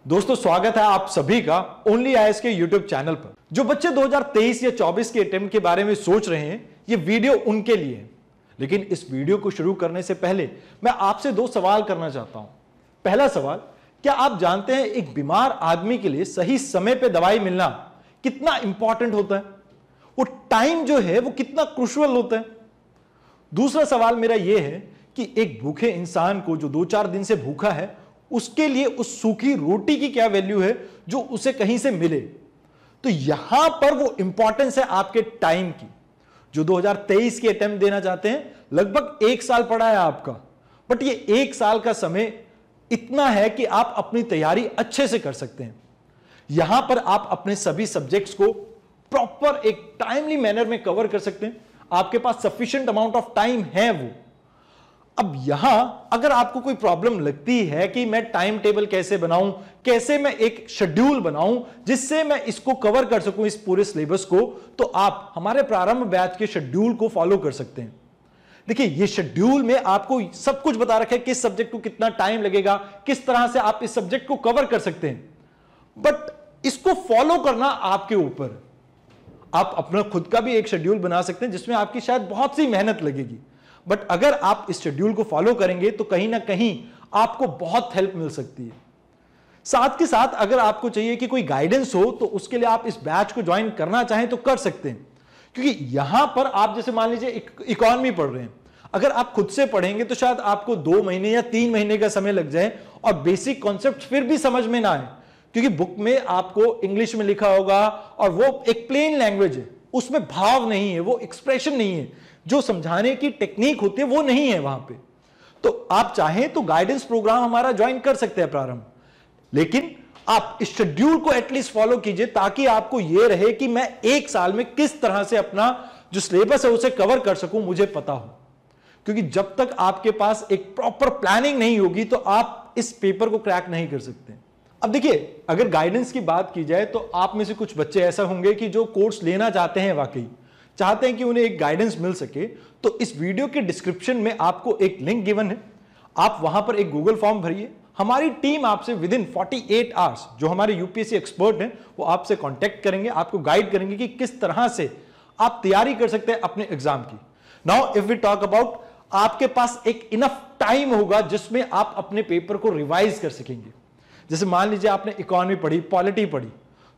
दोस्तों स्वागत है आप सभी का ओनली आईएएस के यूट्यूब चैनल पर। जो बच्चे 2023 या 24 के अटेम्प्ट के बारे में सोच रहे हैं, ये वीडियो उनके लिए है। लेकिन इस वीडियो को शुरू करने से पहले मैं आपसे दो सवाल करना चाहता हूं। पहला सवाल, क्या आप जानते हैं एक बीमार आदमी के लिए सही समय पे दवाई मिलना कितना इंपॉर्टेंट होता है? वो टाइम जो है वो कितना क्रूशियल होता है। दूसरा सवाल मेरा यह है कि एक भूखे इंसान को जो 2-4 दिन से भूखा है, उसके लिए उस सूखी रोटी की क्या वैल्यू है जो उसे कहीं से मिले। तो यहां पर वो इंपॉर्टेंस है आपके टाइम की। जो 2023 के अटेम्प्ट देना चाहते हैं, लगभग 1 साल पड़ा है आपका, बट ये 1 साल का समय इतना है कि आप अपनी तैयारी अच्छे से कर सकते हैं। यहां पर आप अपने सभी सब्जेक्ट्स को प्रॉपर एक टाइमली मैनर में कवर कर सकते हैं। आपके पास सफिशिएंट अमाउंट ऑफ टाइम है वो। अब यहां अगर आपको कोई प्रॉब्लम लगती है कि मैं टाइम टेबल कैसे बनाऊं, कैसे मैं एक शेड्यूल बनाऊं जिससे मैं इसको कवर कर सकूं इस पूरे सिलेबस को, तो आप हमारे प्रारंभ बैच के शेड्यूल को फॉलो कर सकते हैं। देखिए, ये शेड्यूल में आपको सब कुछ बता रखा है, किस सब्जेक्ट को कितना टाइम लगेगा, किस तरह से आप इस सब्जेक्ट को कवर कर सकते हैं। बट इसको फॉलो करना आपके ऊपर। आप अपना खुद का भी एक शेड्यूल बना सकते हैं जिसमें आपकी शायद बहुत सी मेहनत लगेगी, बट अगर आप इस शेड्यूल को फॉलो करेंगे तो कहीं ना कहीं आपको बहुत हेल्प मिल सकती है। साथ के साथ अगर आपको चाहिए कि कोई गाइडेंस हो, तो उसके लिए आप इस बैच को ज्वाइन करना चाहें तो कर सकते हैं। क्योंकि यहां पर आप जैसे मान लीजिए इकोनॉमी पढ़ रहे हैं, अगर आप खुद से पढ़ेंगे तो शायद आपको 2 महीने या 3 महीने का समय लग जाए और बेसिक कॉन्सेप्ट फिर भी समझ में ना आए, क्योंकि बुक में आपको इंग्लिश में लिखा होगा और वो एक प्लेन लैंग्वेज है, उसमें भाव नहीं है, वो एक्सप्रेशन नहीं है, जो समझाने की टेक्निक होती है वो नहीं है वहां पे। तो आप चाहें तो गाइडेंस प्रोग्राम हमारा ज्वाइन कर सकते हैं प्रारंभ, लेकिन आप इस शेड्यूल को एटलीस्ट फॉलो कीजिए ताकि आपको यह रहे कि मैं 1 साल में किस तरह से अपना जो सिलेबस है उसे कवर कर सकूं, मुझे पता हो। क्योंकि जब तक आपके पास एक प्रॉपर प्लानिंग नहीं होगी तो आप इस पेपर को क्रैक नहीं कर सकते। अब देखिए, अगर गाइडेंस की बात की जाए तो आप में से कुछ बच्चे ऐसा होंगे कि जो कोर्स लेना चाहते हैं, वाकई चाहते हैं कि उन्हें एक गाइडेंस मिल सके, तो इस वीडियो के डिस्क्रिप्शन में आपको एक लिंक गिवन है। आप वहां पर एक गूगल फॉर्म भरिए। हमारी टीम आपसे विद इन 48 आवर्स, जो हमारे यूपीएससी एक्सपर्ट हैं, वो आपसे कांटेक्ट करेंगे, आपको गाइड करेंगे कि किस तरह से आप तैयारी कर सकते हैं अपने एग्जाम की। Now if we talk about, आपके पास एक इनफ टाइम होगा जिसमें आप अपने पेपर को रिवाइज कर सकेंगे। जैसे मान लीजिए आपने इकोनॉमी पढ़ी, पॉलिटी पढ़ी,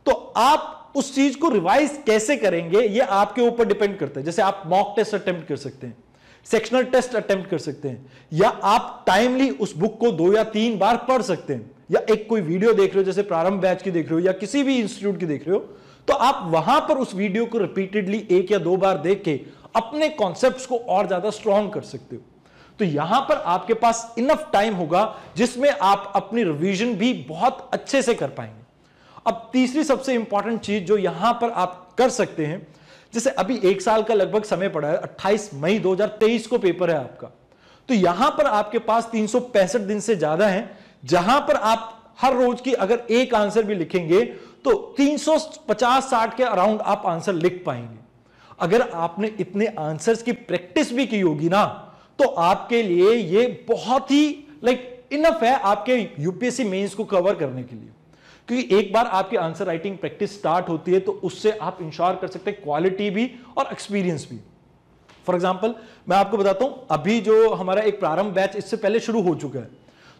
तो आप उस चीज को रिवाइज कैसे करेंगे ये आपके ऊपर डिपेंड करता है। जैसे आप मॉक टेस्ट अटेम्प्ट कर सकते हैं, सेक्शनल टेस्ट अटेम्प्ट कर सकते हैं, या आप टाइमली उस बुक को 2 या 3 बार पढ़ सकते हैं, या एक कोई वीडियो देख रहे हो, जैसे प्रारंभ बैच की देख रहे हो या किसी भी इंस्टीट्यूट की देख रहे हो, तो आप वहां पर उस वीडियो को रिपीटेडली 1 या 2 बार देख के अपने कॉन्सेप्ट्स को और ज्यादा स्ट्रॉन्ग कर सकते हो। तो यहां पर आपके पास इनफ टाइम होगा जिसमें आप अपनी रिवीजन भी बहुत अच्छे से कर पाएंगे। अब तीसरी सबसे इंपॉर्टेंट चीज जो यहां पर आप कर सकते हैं, जैसे अभी 1 साल का लगभग समय पड़ा है, 28 मई 2023 को पेपर है आपका, तो यहां पर आपके पास 365 दिन से ज्यादा हैं, जहां पर आप हर रोज की अगर एक आंसर भी लिखेंगे तो 350-60 के अराउंड आप आंसर लिख पाएंगे। अगर आपने इतने आंसर्स की प्रैक्टिस भी की होगी ना, तो आपके लिए ये बहुत ही इनफ है आपके यूपीएससी मेंस को कवर करने के लिए। क्योंकि एक बार आपकी आंसर राइटिंग प्रैक्टिस स्टार्ट होती है तो उससे आप इंश्योर कर सकते हैं क्वालिटी भी और एक्सपीरियंस भी। फॉर एग्जांपल मैं आपको बताता हूं, अभी जो हमारा एक प्रारंभ बैच इससे पहले शुरू हो चुका है,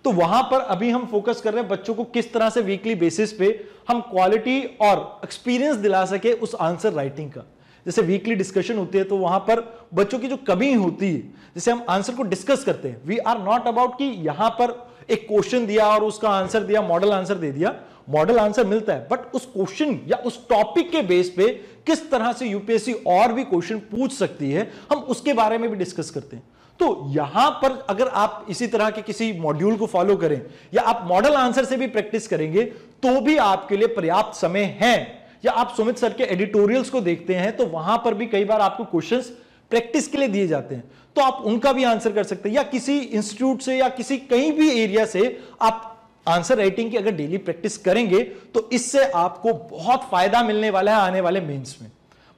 तो वहां पर अभी हम फोकस कर रहे हैं बच्चों को किस तरह से वीकली बेसिस पे हम क्वालिटी और एक्सपीरियंस दिला सके उस आंसर राइटिंग का। जैसे वीकली डिस्कशन होती है तो वहां पर बच्चों की जो कमी होती है, जैसे हम आंसर को डिस्कस करते हैं, वी आर नॉट अबाउट कि यहां पर एक क्वेश्चन दिया और उसका आंसर दिया, मॉडल आंसर दे दिया। मॉडल आंसर मिलता है, बट उस क्वेश्चन या उस टॉपिक के बेस पे किस तरह से यूपीएससी और भी क्वेश्चन पूछ सकती है, हम उसके बारे में भी डिस्कस करते हैं। तो यहां पर अगर आप इसी तरह के किसी मॉड्यूल को फॉलो करें या आप मॉडल आंसर से भी प्रैक्टिस करेंगे तो भी आपके लिए पर्याप्त समय है। या आप सुमित सर के एडिटोरियल्स को देखते हैं तो वहां पर भी कई बार आपको क्वेश्चंस प्रैक्टिस के लिए दिए जाते हैं, तो आप उनका भी आंसर कर सकते हैं। या किसी इंस्टीट्यूट से या किसी कहीं भी एरिया से आप आंसर राइटिंग की अगर डेली प्रैक्टिस करेंगे तो इससे आपको बहुत फायदा मिलने वाला है आने वाले मेंस में।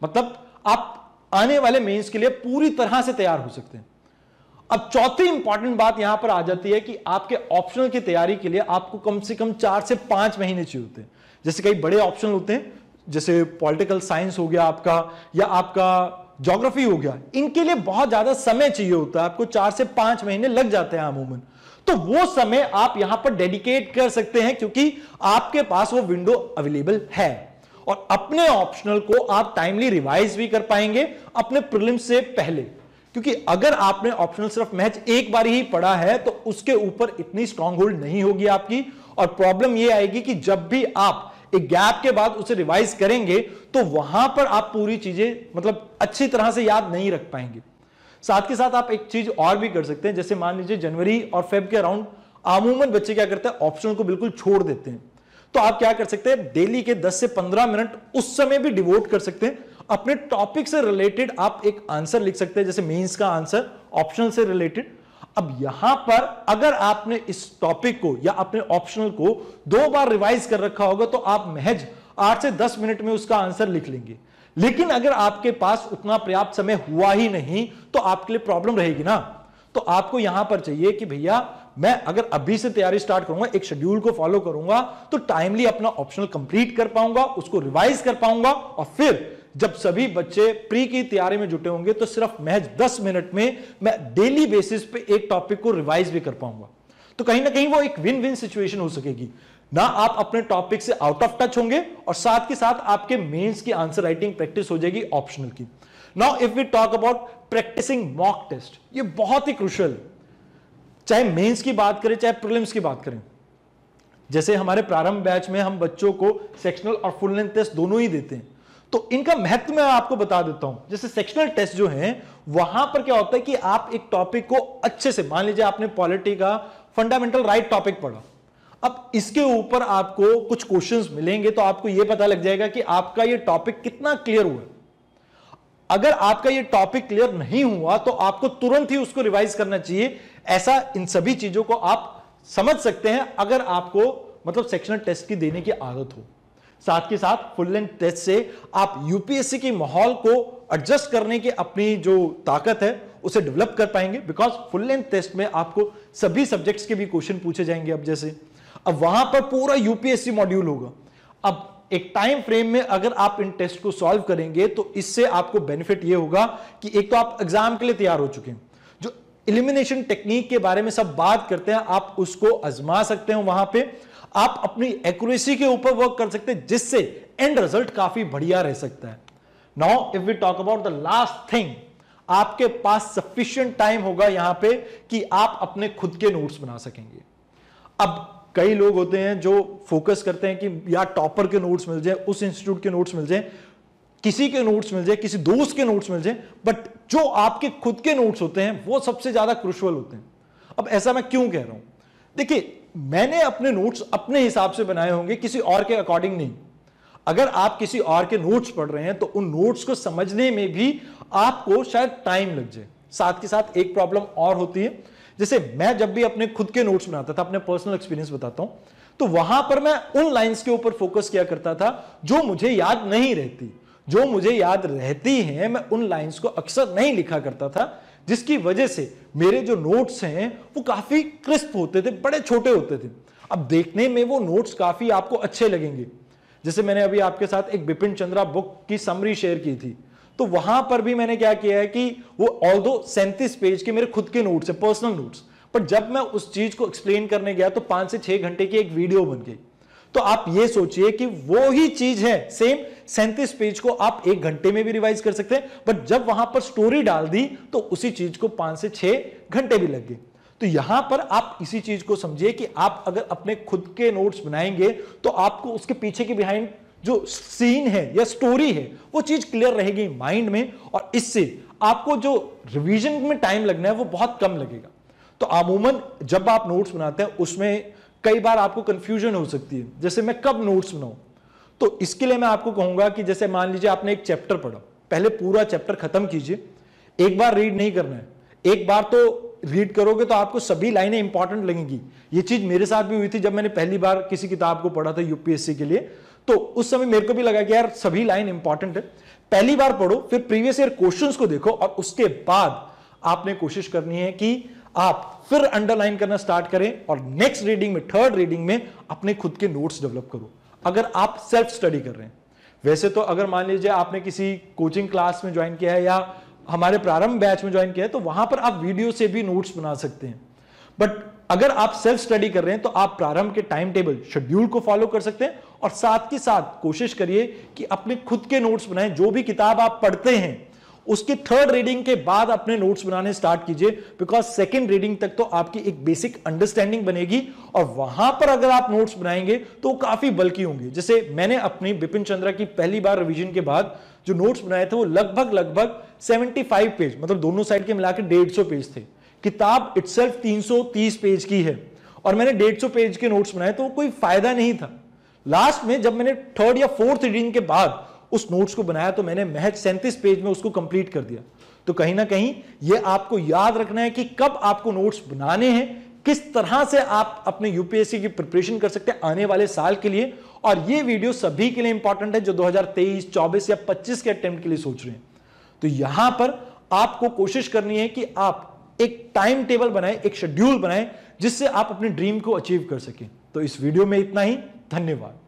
मतलब आप आने वाले मेंस के लिए पूरी तरह से तैयार हो सकते हैं। अब चौथी इंपॉर्टेंट बात यहां पर आ जाती है कि आपके ऑप्शनल की तैयारी के लिए आपको कम से कम 4 से 5 महीने चाहिए होते हैं। जैसे कई बड़े ऑप्शनल होते हैं, जैसे पॉलिटिकल साइंस हो गया आपका, या आपका ज्योग्राफी हो गया, इनके लिए बहुत ज्यादा समय चाहिए होता है, आपको 4 से 5 महीने लग जाते हैं अमूमन। तो वो समय आप यहां पर डेडिकेट कर सकते हैं क्योंकि आपके पास वो विंडो अवेलेबल है, और अपने ऑप्शनल को आप टाइमली रिवाइज भी कर पाएंगे अपने प्रीलिम्स से पहले। क्योंकि अगर आपने ऑप्शनल सिर्फ महज एक बार ही पढ़ा है तो उसके ऊपर इतनी स्ट्रांग होल्ड नहीं होगी आपकी, और प्रॉब्लम यह आएगी कि जब भी आप एक गैप के बाद उसे रिवाइज करेंगे तो वहां पर आप पूरी चीजें मतलब अच्छी तरह से याद नहीं रख पाएंगे। साथ के साथ आप एक चीज और भी कर सकते हैं, जैसे मान लीजिए जनवरी और फेब के अराउंड अमूमन बच्चे क्या करते हैं, ऑप्शनल को बिल्कुल छोड़ देते हैं। तो आप क्या कर सकते हैं, डेली के 10 से 15 मिनट उस समय भी डिवोट कर सकते हैं, अपने टॉपिक से रिलेटेड आप एक आंसर लिख सकते हैं, जैसे मेंस का आंसर ऑप्शनल से रिलेटेड। अब यहां पर अगर आपने इस टॉपिक को या अपने ऑप्शनल को 2 बार रिवाइज कर रखा होगा तो आप महज 8 से 10 मिनट में उसका आंसर लिख लेंगे। लेकिन अगर आपके पास उतना पर्याप्त समय हुआ ही नहीं तो आपके लिए प्रॉब्लम रहेगी ना। तो आपको यहां पर चाहिए कि भैया मैं अगर अभी से तैयारी स्टार्ट करूंगा, एक शेड्यूल को फॉलो करूंगा, तो टाइमली अपना ऑप्शनल कंप्लीट कर पाऊंगा, उसको रिवाइज कर पाऊंगा, और फिर जब सभी बच्चे प्री की तैयारी में जुटे होंगे तो सिर्फ महज 10 मिनट में मैं डेली बेसिस पे एक टॉपिक को रिवाइज भी कर पाऊंगा। तो कहीं ना कहीं वो एक विन विन सिचुएशन हो सकेगी ना, आप अपने टॉपिक से आउट ऑफ टच होंगे और साथ के साथ आपके मेंस की आंसर राइटिंग प्रैक्टिस हो जाएगी ऑप्शनल की। Now if we talk about practising mock test, ये बहुत ही क्रूशियल, चाहे मेंस की बात करें चाहे प्रीलिम्स की बात करें। जैसे हमारे प्रारंभ बैच में हम बच्चों को सेक्शनल और फुल लेंथ टेस्ट दोनों ही देते हैं, तो इनका महत्व मैं आपको बता देता हूं। जैसे सेक्शनल टेस्ट जो है वहां पर क्या होता है कि आप एक टॉपिक को अच्छे से, मान लीजिए आपने पॉलिटी का फंडामेंटल राइट टॉपिक पढ़ा, अब इसके ऊपर आपको कुछ क्वेश्चंस मिलेंगे तो आपको यह पता लग जाएगा कि आपका यह टॉपिक कितना क्लियर हुआ। अगर आपका यह टॉपिक क्लियर नहीं हुआ तो आपको तुरंत ही उसको रिवाइज करना चाहिए। ऐसा इन सभी चीजों को आप समझ सकते हैं अगर आपको मतलब सेक्शनल टेस्ट की देने की आदत हो। साथ के साथ फुल लेंथ टेस्ट से आप यूपीएससी के माहौल को एडजस्ट करने की अपनी जो ताकत है उसे डेवलप कर पाएंगे, बिकॉज फुल लेंथ टेस्ट में आपको सभी सब्जेक्ट्स के भी क्वेश्चन पूछे जाएंगे। अब जैसे अब वहां पर पूरा यूपीएससी मॉड्यूल होगा। अब एक टाइम फ्रेम में अगर आप इन टेस्ट को सॉल्व करेंगे तो इससे आपको बेनिफिट यह होगा कि एक तो आप एग्जाम के लिए तैयार हो चुके हैं, जो एलिमिनेशन टेक्निक के बारे में सब बात करते हैं आप उसको आजमा सकते हैं, वहां पे आप अपनी एक्यूरेसी के ऊपर वर्क कर सकते हैं, जिससे एंड रिजल्ट काफी बढ़िया रह सकता है। Now if we talk about the last thing, आपके पास सफिशिएंट टाइम होगा यहां पे कि आप अपने खुद के नोट्स बना सकेंगे। अब कई लोग होते हैं जो फोकस करते हैं कि यार टॉपर के नोट्स मिल जाए, उस इंस्टीट्यूट के नोट्स मिल जाए, किसी के नोट्स मिल जाए, किसी दोस्त के नोट्स मिल जाए, बट जो आपके खुद के नोट्स होते हैं वो सबसे ज्यादा क्रूशियल होते हैं। अब ऐसा मैं क्यों कह रहा हूं, देखिए मैंने अपने नोट्स अपने हिसाब से बनाए होंगे, किसी और के अकॉर्डिंग नहीं। अगर आप किसी और के नोट्स पढ़ रहे हैं तो उन नोट्स को समझने में भी आपको शायद टाइम लग जाए। साथ के साथ एक प्रॉब्लम और होती है, जैसे मैं जब भी अपने खुद के नोट्स बनाता था, अपने पर्सनल एक्सपीरियंस बताता हूं, तो वहां पर मैं उन लाइंस के ऊपर फोकस किया करता था जो मुझे याद नहीं रहती। जो मुझे याद रहती हैं मैं उन लाइंस को अक्सर नहीं लिखा करता था, जिसकी वजह से मेरे जो नोट्स हैं वो काफी क्रिस्प होते थे, बड़े छोटे होते थे। अब देखने में वो नोट्स काफी आपको अच्छे लगेंगे। जैसे मैंने अभी आपके साथ एक बिपिन चंद्रा बुक की समरी शेयर की थी, तो वहां पर भी मैंने क्या किया है कि वो ऑल्दो 37 पेज के मेरे खुद के नोट्स है, पर्सनल नोट्स, पर जब मैं उस चीज को एक्सप्लेन करने गया तो 5 से 6 घंटे की एक वीडियो बन गई। तो आप ये सोचिए कि वो ही चीज है, सेम 37 पेज को आप 1 घंटे में भी रिवाइज कर सकते हैं, बट जब वहां पर स्टोरी डाल दी तो उसी चीज को 5 से 6 घंटे भी लग गए। तो यहां पर आप इसी चीज को समझिए कि आप अगर अपने खुद के नोट्स बनाएंगे तो आपको उसके पीछे के बिहाइंड जो सीन है या स्टोरी है वो चीज क्लियर रहेगी माइंड में, और इससे आपको जो रिवीजन में टाइम लगना है वो बहुत कम लगेगा। तो अमूमन जब आप नोट्स बनाते हैं उसमें कई बार आपको कंफ्यूजन हो सकती है, जैसे मैं कब नोट्स बनाऊं। तो इसके लिए मैं आपको कहूंगा कि जैसे मान लीजिए आपने एक चैप्टर पढ़ा, पहले पूरा चैप्टर खत्म कीजिए। एक बार रीड नहीं करना है, एक बार तो रीड करोगे तो आपको सभी लाइनें इंपॉर्टेंट लगेंगी। ये चीज मेरे साथ भी हुई थी जब मैंने पहली बार किसी किताब को पढ़ा था यूपीएससी के लिए, तो उस समय मेरे को भी लगा कि यार सभी लाइन इंपॉर्टेंट है। पहली बार पढ़ो, फिर प्रीवियस ईयर क्वेश्चंस को देखो और उसके बाद आपने कोशिश करनी है कि आप फिर अंडरलाइन करना स्टार्ट करें और नेक्स्ट रीडिंग में, थर्ड रीडिंग में अपने खुद के नोट्स डेवलप करो, अगर आप सेल्फ स्टडी कर रहे हैं। वैसे तो अगर मान लीजिए आपने किसी कोचिंग क्लास में ज्वाइन किया है या हमारे प्रारंभ बैच में ज्वाइन किया है, तो वहां पर आप वीडियो से भी नोट्स बना सकते हैं। बट अगर आप सेल्फ स्टडी कर रहे हैं तो आप प्रारंभ के टाइम टेबल शेड्यूल को फॉलो कर सकते हैं और साथ ही साथ कोशिश करिए कि अपने खुद के नोट्स बनाएं। जो भी किताब आप पढ़ते हैं उसकी थर्ड रीडिंग के बाद अपने नोट्स बनाने स्टार्ट कीजिए, बिकॉज सेकंड रीडिंग तक तो आपकी एक बेसिक अंडरस्टैंडिंग बनेगी और वहां पर अगर आप नोट्स बनाएंगे तो काफी बल्कि होंगे। जैसे मैंने अपनी बिपिन चंद्रा की पहली बार रिवीजन के बाद जो नोट्स बनाए थे वो लगभग 75 पेज, मतलब दोनों साइड के मिलाकर 150 पेज थे। किताब इटसेल्फ 330 पेज की है और मैंने 150 पेज के नोट्स बनाए, तो कोई फायदा नहीं था। लास्ट में जब मैंने थर्ड या फोर्थ रीडिंग के बाद उस नोट्स को बनाया तो मैंने महज 37 पेज में उसको कंप्लीट कर दिया। तो कहीं ना कहीं यह आपको याद रखना है कि कब आपको नोट्स बनाने हैं, किस तरह से आप अपने यूपीएससी की प्रिपरेशन कर सकते हैं आने वाले साल के लिए। और यह वीडियो सभी के लिए इंपॉर्टेंट है जो 2023, 24 या 25 के अटेम्प्ट के लिए सोच रहे हैं। तो यहां पर आपको कोशिश करनी है कि आप एक टाइम टेबल बनाएं, एक शेड्यूल बनाएं, जिससे आप अपने ड्रीम को अचीव कर सकें। तो इस वीडियो में इतना ही। धन्यवाद।